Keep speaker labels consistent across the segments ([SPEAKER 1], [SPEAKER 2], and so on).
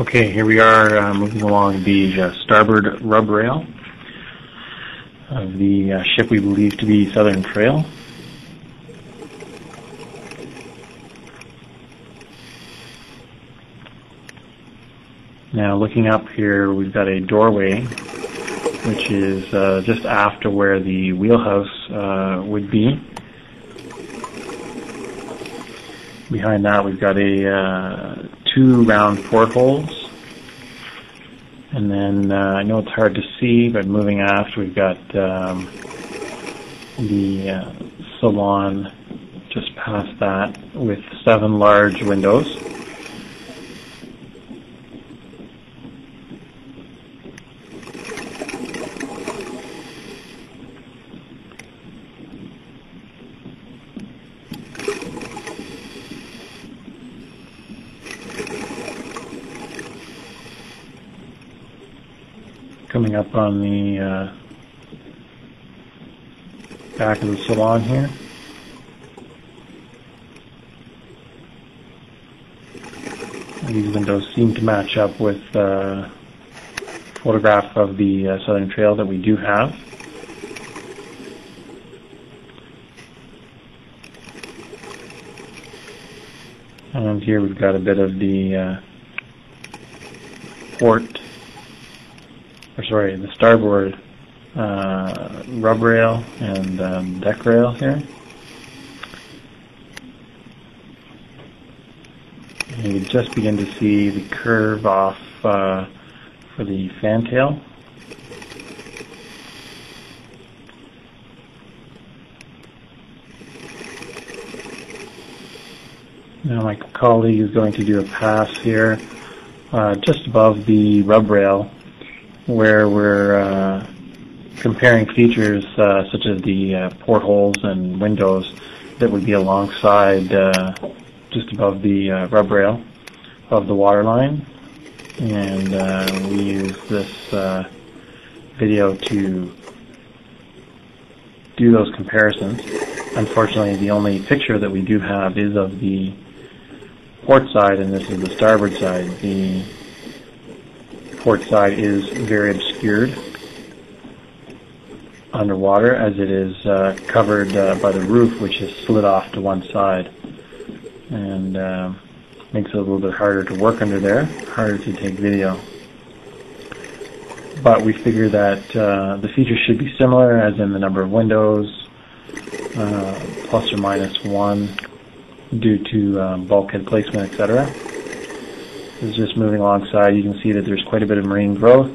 [SPEAKER 1] Okay, here we are moving along the starboard rub rail of the ship we believe to be Southern Trail. Now looking up here, we've got a doorway which is just after where the wheelhouse would be. Behind that we've got a two round portholes, and then I know it's hard to see, but moving aft we've got the salon just past that with 7 large windows. Coming up on the back of the salon here. These windows seem to match up with a photograph of the Southern Trail that we do have. And here we've got a bit of the the starboard rub rail and deck rail here. And you just begin to see the curve off for the fantail. Now my colleague is going to do a pass here just above the rub rail, where we're comparing features such as the portholes and windows that would be alongside just above the rub rail of the waterline. And we use this video to do those comparisons. Unfortunately, the only picture that we do have is of the port side, and this is the starboard side. The port side is very obscured underwater, as it is covered by the roof, which is slid off to one side, and makes it a little bit harder to work under there, harder to take video. But we figure that the features should be similar, as in the number of windows, plus or minus 1 due to bulkhead placement, etc. Is just moving alongside. You can see that there's quite a bit of marine growth,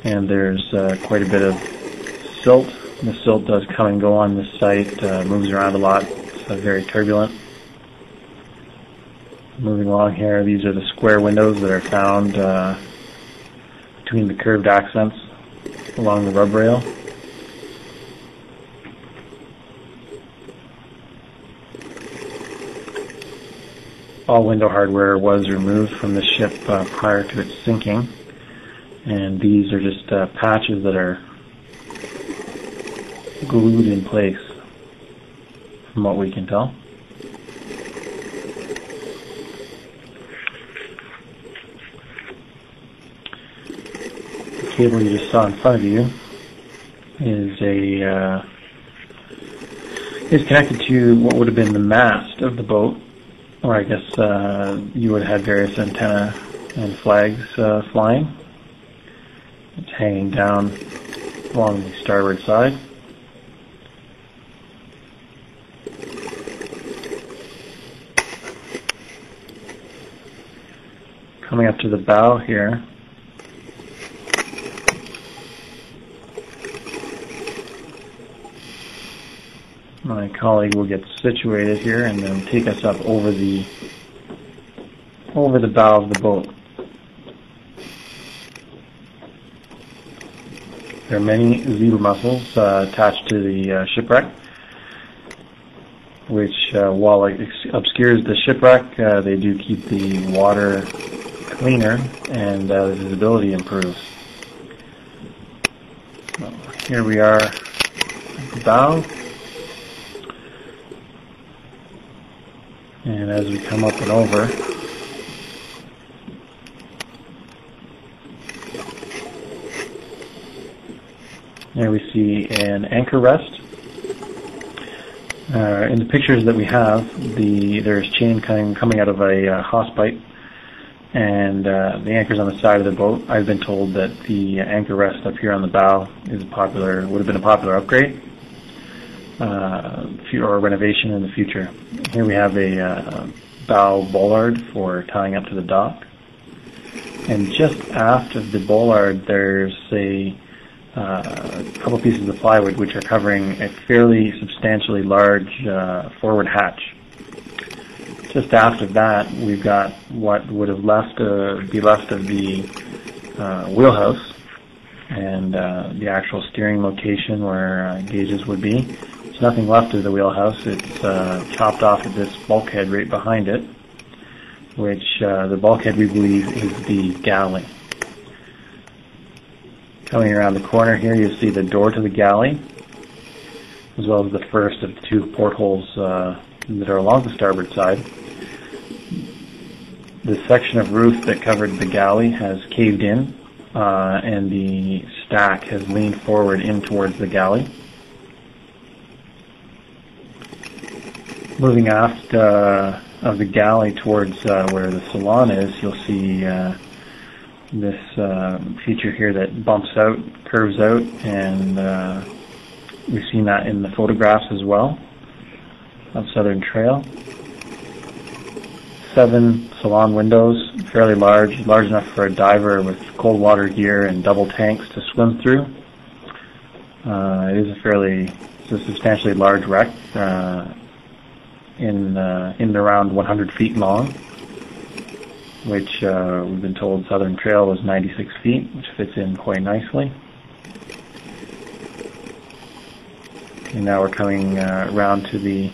[SPEAKER 1] and there's quite a bit of silt. The silt does come and go on this site, moves around a lot. It's very turbulent. Moving along here, these are the square windows that are found between the curved accents along the rub rail. All window hardware was removed from the ship prior to its sinking, and these are just patches that are glued in place, from what we can tell. The cable you just saw in front of you is connected to what would have been the mast of the boat, or I guess you would have had various antenna and flags flying. It's hanging down along the starboard side. Coming up to the bow here, my colleague will get situated here and then take us up over the bow of the boat. There are many zebra mussels attached to the shipwreck, which while it obscures the shipwreck, they do keep the water cleaner, and the visibility improves. So here we are at the bow. And as we come up and over, There we see an anchor rest. In the pictures that we have, there's chain coming out of a hawse-pipe, and the anchor's on the side of the boat. I've been told that the anchor rest up here on the bow would have been a popular upgrade or renovation in the future. Here we have a bow bollard for tying up to the dock, and just aft of the bollard there's a couple pieces of plywood which are covering a fairly substantially large forward hatch. Just aft of that, we've got what would have be left of the wheelhouse and the actual steering location where gauges would be. There's nothing left of the wheelhouse. It's chopped off at this bulkhead right behind it, which the bulkhead we believe is the galley. Coming around the corner here, you'll see the door to the galley, as well as the first of the two portholes that are along the starboard side. The section of roof that covered the galley has caved in, and the stack has leaned forward in towards the galley. Moving aft of the galley towards where the salon is, you'll see this feature here that bumps out, curves out, and we've seen that in the photographs as well of Southern Trail. 7 salon windows, fairly large enough for a diver with cold water gear and double tanks to swim through. It is a substantially large wreck, in around 100 feet long, which we've been told Southern Trail was 96 feet, which fits in quite nicely. And now we're coming around to the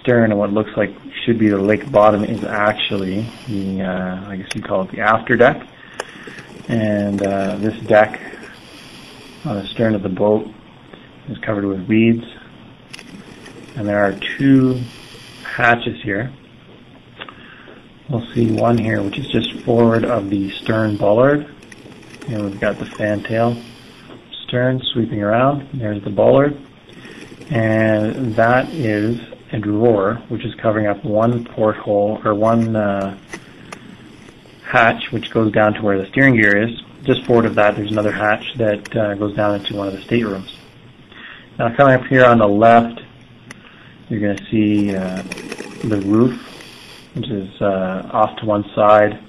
[SPEAKER 1] stern, and what looks like should be the lake bottom is actually the, I guess you'd call it the after deck. And this deck on the stern of the boat is covered with weeds. And there are 2 hatches here. We'll see one here which is just forward of the stern bollard. And we've got the fantail stern sweeping around. There's the bollard. And that is a drawer which is covering up one porthole, or one hatch which goes down to where the steering gear is. Just forward of that there's another hatch that goes down into one of the staterooms. Now coming up here on the left, you're going to see the roof, which is off to one side.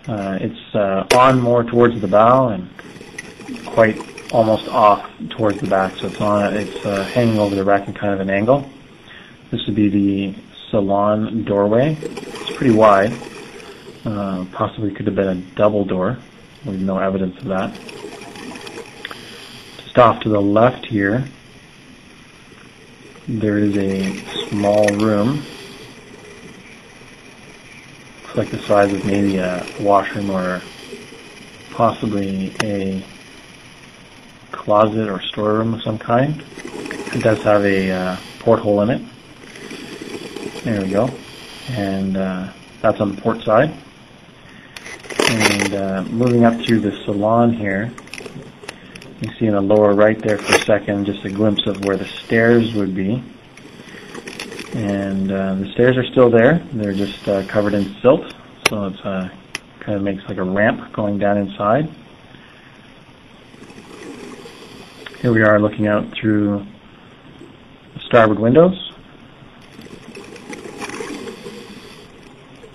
[SPEAKER 1] It's on more towards the bow and quite almost off towards the back, so it's hanging over the wreck in kind of an angle. This would be the salon doorway. It's pretty wide. Possibly could have been a double door. We have no evidence of that. Just off to the left here, there is a small room. Looks like the size of maybe a washroom or possibly a closet or storeroom of some kind. It does have a porthole in it. There we go. And that's on the port side. And moving up through the salon here, you see in the lower right there for a second just a glimpse of where the stairs would be. And the stairs are still there. They're just covered in silt, so it's kind of makes like a ramp going down inside. Here we are looking out through the starboard windows.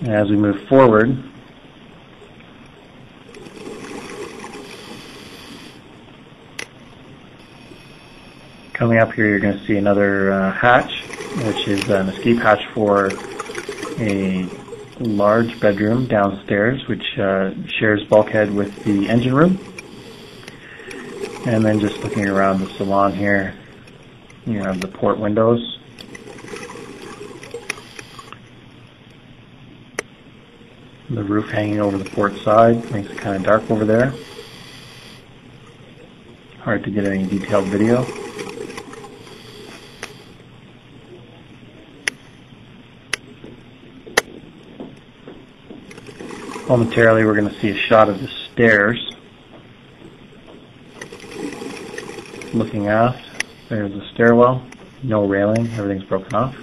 [SPEAKER 1] And as we move forward, coming up here, you're going to see another hatch, which is an escape hatch for a large bedroom downstairs, which shares bulkhead with the engine room. And then just looking around the salon here, you have the port windows. The roof hanging over the port side makes it kind of dark over there. Hard to get any detailed video. Momentarily we're going to see a shot of the stairs. looking aft, there's a stairwell, no railing, everything's broken off.